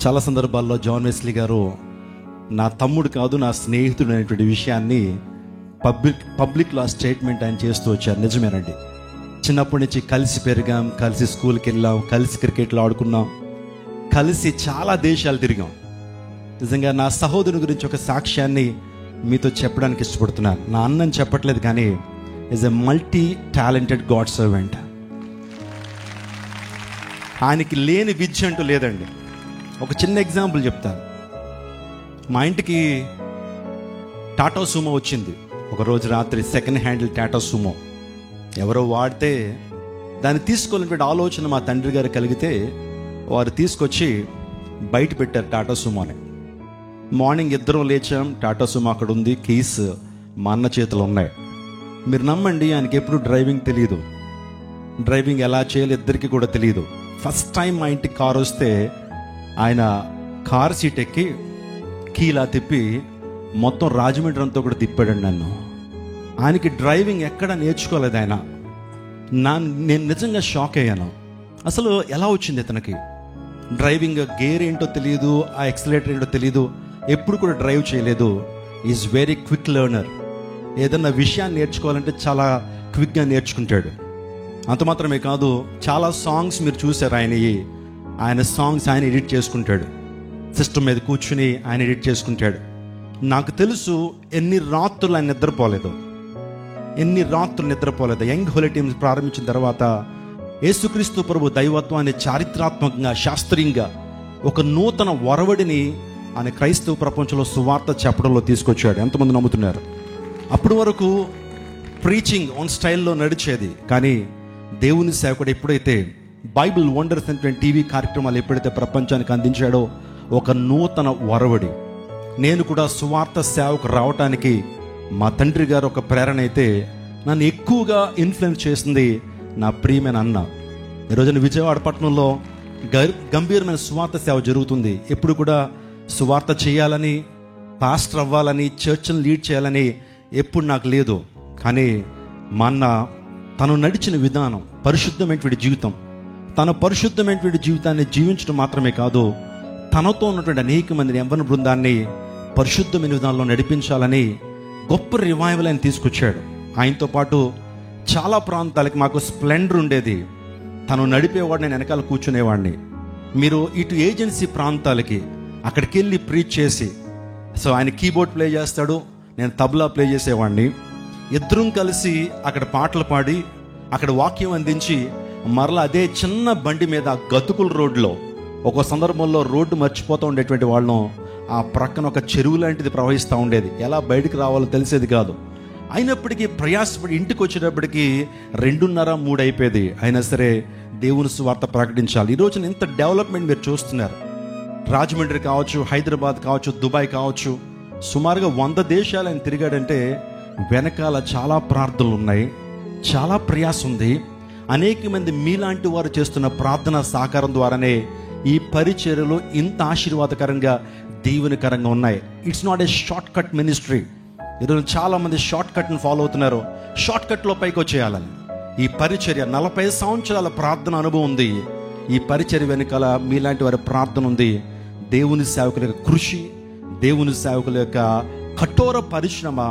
చాలా సందర్భాల్లో John Wesley గారు నా తమ్ముడు కాదు, నా స్నేహితుడు అనేటువంటి విషయాన్ని పబ్లిక్లో స్టేట్మెంట్ ఆయన చేస్తూ వచ్చారు. నిజమేనండి. చిన్నప్పటి నుంచి కలిసి పెరిగాం, కలిసి స్కూల్కి వెళ్ళాం, కలిసి క్రికెట్లో ఆడుకున్నాం, కలిసి చాలా దేశాలు తిరిగాం. నిజంగా నా సహోదరుని గురించి ఒక సాక్ష్యాన్ని మీతో చెప్పడానికి ఇష్టపడుతున్నాను. నా అన్నని చెప్పట్లేదు, కానీ is a multi talented God servant. ఆయనకి లేని విద్య అంటూ లేదండి. ఒక చిన్న ఎగ్జాంపుల్ చెప్తాను. మా ఇంటికి టాటా సుమో వచ్చింది ఒకరోజు రాత్రి. సెకండ్ హ్యాండిల్ టాటా సుమో ఎవరో వాడితే దాన్ని తీసుకోవాలనేటువంటి ఆలోచన మా తండ్రి గారు కలిగితే వారు తీసుకొచ్చి బయట పెట్టారు టాటా సుమోని. మార్నింగ్ ఇద్దరం లేచాం, టాటా సుమో అక్కడ ఉంది, కీస్ మా అన్న చేతులు ఉన్నాయి. మీరు నమ్మండి, ఆయనకి ఎప్పుడు డ్రైవింగ్ తెలియదు, డ్రైవింగ్ ఎలా చేయాలి ఇద్దరికి కూడా తెలియదు. ఫస్ట్ టైం మా ఇంటికి కారు వస్తే ఆయన కార్ సీట్ ఎక్కి కీలా తిప్పి మొత్తం రాజమండ్రి అంతా కూడా తిప్పాడండి నన్ను. ఆయనకి డ్రైవింగ్ ఎక్కడ నేర్చుకోలేదు ఆయన. నేను నిజంగా షాక్ అయ్యాను. అసలు ఎలా వచ్చింది ఇతనికి డ్రైవింగ్? గేర్ ఏంటో తెలియదు, ఆ ఎక్సలేటర్ ఏంటో తెలియదు, ఎప్పుడు కూడా డ్రైవ్ చేయలేదు. Is very quick learner. ఏదన్నా విషయాన్ని నేర్చుకోవాలంటే చాలా క్విక్గా నేర్చుకుంటాడు. అంత మాత్రమే కాదు, చాలా సాంగ్స్ మీరు చూసారు ఆయన సాంగ్స్ ఆయన ఎడిట్ చేసుకుంటాడు. సిస్టమ్ మీద కూర్చుని ఆయన ఎడిట్ చేసుకుంటాడు. నాకు తెలుసు ఎన్ని రాత్రులు ఆయన నిద్రపోలేదు. యంగ్ హోలీ టీమ్స్ ప్రారంభించిన తర్వాత యేసుక్రీస్తు ప్రభు దైవత్వాన్ని చారిత్రాత్మకంగా, శాస్త్రీయంగా ఒక నూతన ఒరవడిని ఆయన క్రైస్తవ ప్రపంచంలో సువార్త చెప్పడంలో తీసుకొచ్చాడు. ఎంతమంది నమ్ముతున్నారు? అప్పటి వరకు ప్రీచింగ్ ఆన్ స్టైల్లో నడిచేది, కానీ దేవుని సేవకుడు ఎప్పుడైతే బైబిల్ వండర్స్ అనేటువంటి టీవీ కార్యక్రమాలు ఎప్పుడైతే ప్రపంచానికి అందించాడో ఒక నూతన ఒరవడి. నేను కూడా సువార్త సేవకు రావటానికి మా తండ్రి గారు ఒక ప్రేరణ అయితే, నన్ను ఎక్కువగా ఇన్ఫ్లుయెన్స్ చేసింది నా ప్రియమైన అన్న. ఈరోజున విజయవాడ పట్టణంలో గంభీరమైన సువార్త సేవ జరుగుతుంది. ఎప్పుడు కూడా సువార్త చేయాలని, పాస్టర్ అవ్వాలని, చర్చ్ని లీడ్ చేయాలని ఎప్పుడు నాకు లేదు. కానీ మా అన్న తను నడిచిన విధానం, పరిశుద్ధమైనటువంటి జీవితం, తన పరిశుద్ధమైనటువంటి జీవితాన్ని జీవించడం మాత్రమే కాదు, తనతో ఉన్నటువంటి అనేక మందిని యవ్వన బృందాన్ని పరిశుద్ధమైన విధానంలో నడిపించాలని గొప్ప రివైవల్ ఆయన తీసుకొచ్చాడు. ఆయనతో పాటు చాలా ప్రాంతాలకి మాకు స్ప్లెండర్ ఉండేది. తను నడిపేవాడు, నేను వెనకాల కూర్చునేవాడిని. మీరు ఇటు ఏజెన్సీ ప్రాంతాలకి అక్కడికి వెళ్ళి ప్రీచ్ చేసి, సో ఆయన కీబోర్డ్ ప్లే చేస్తాడు, నేను తబలా ప్లే చేసేవాడిని. ఇద్దరం కలిసి అక్కడ పాటలు పాడి అక్కడ వాక్యం అందించి మరలా అదే చిన్న బండి మీద గతుకుల రోడ్లో, ఒక సందర్భంలో రోడ్డు మర్చిపోతూ ఉండేటువంటి వాళ్ళం, ఆ ప్రక్కన ఒక చెరువు లాంటిది ప్రవహిస్తూ ఉండేది. ఎలా బయటికి రావాలో తెలిసేది కాదు. అయినప్పటికీ ప్రయాసపడి ఇంటికి వచ్చేటప్పటికి 2:30-3 అయిపోయేది. అయినా సరే దేవుని సువార్త ప్రకటించాలి. ఈరోజు ఇంత డెవలప్మెంట్ మీరు చూస్తున్నారు. రాజమండ్రి కావచ్చు, హైదరాబాద్ కావచ్చు, దుబాయ్ కావచ్చు, సుమారుగా 100 దేశాలు ఆయన తిరిగాడంటే వెనకాల చాలా ప్రార్థనలు ఉన్నాయి, చాలా ప్రయాసం ఉంది. అనేక మంది మీలాంటి వారు చేస్తున్న ప్రార్థన సహకారం ద్వారానే ఈ పరిచర్యలు ఇంత ఆశీర్వాదకరంగా, దీవెనకరంగా ఉన్నాయి. It's not a short cut ministry. ఈరోజు చాలామంది షార్ట్ కట్ని ఫాలో అవుతున్నారు, షార్ట్ కట్లో పైకి వచ్చేయాలని. ఈ పరిచర్య 40 సంవత్సరాల ప్రార్థన అనుభవం ఉంది. ఈ పరిచర్య వెనకాల మీలాంటి వారి ప్రార్థన ఉంది. దేవుని సేవకుల యొక్క కృషి, దేవుని సేవకుల యొక్క కఠోర పరిశ్రమ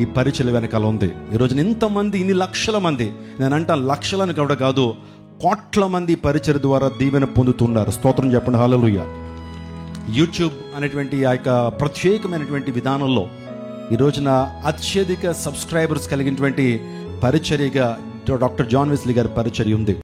ఈ పరిచర్య వెనకాల ఉంది. ఈరోజు ఇంతమంది, ఇన్ని లక్షల మంది, నేను అంటాను లక్షలను కూడా కాదు, కోట్ల మంది పరిచర్య ద్వారా దీవెన పొందుతున్నారు. స్తోత్రం చెప్పండి, హల్లెలూయా. యూట్యూబ్ అనేటువంటి ఆ యొక్క ప్రత్యేకమైనటువంటి విధానంలో ఈ రోజున అత్యధిక సబ్స్క్రైబర్స్ కలిగినటువంటి పరిచర్యగా డాక్టర్ జాన్ వెస్లీ గారి పరిచర్య ఉంది.